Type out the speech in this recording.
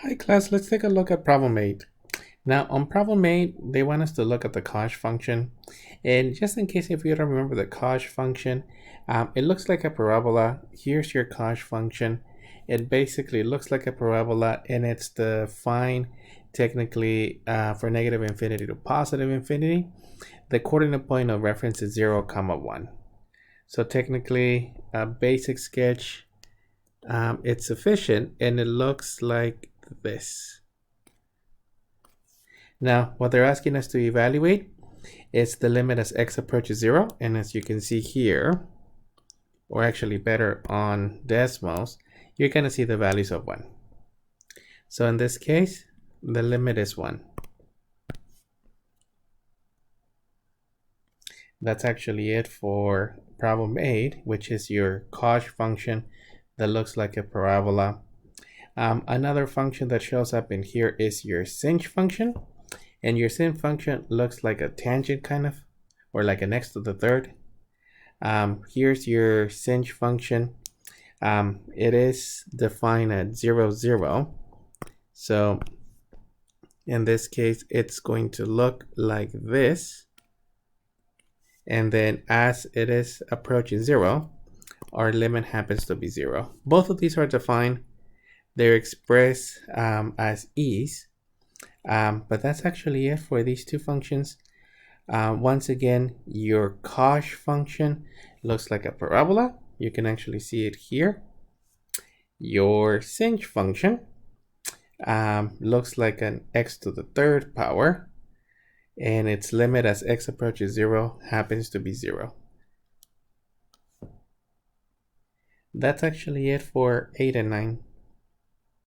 Hi class, let's take a look at problem 8. Now on problem 8, they want us to look at the cosh function. And just in case if you don't remember the cosh function, it looks like a parabola. Here's your cosh function. It basically looks like a parabola and it's defined technically for negative infinity to positive infinity. The coordinate point of reference is 0, 1. So technically a basic sketch, it's sufficient and it looks like this. Now, what they're asking us to evaluate is the limit as x approaches 0. And as you can see here, or actually better on decimals, you're going to see the values of 1. So in this case, the limit is 1. That's actually it for problem 8, which is your cosh function that looks like a parabola. Another function that shows up in here is your sinh function. And your sinh function looks like a tangent kind of, or like an x to the third. Here's your sinh function. It is defined at 0, 0. So in this case, it's going to look like this. And then as it is approaching 0, our limit happens to be 0. Both of these are defined. They're expressed as e's. But that's actually it for these two functions. Once again, your cosh function looks like a parabola. You can actually see it here. Your sinh function looks like an x to the third power, and its limit as x approaches 0 happens to be 0. That's actually it for 8 and 9.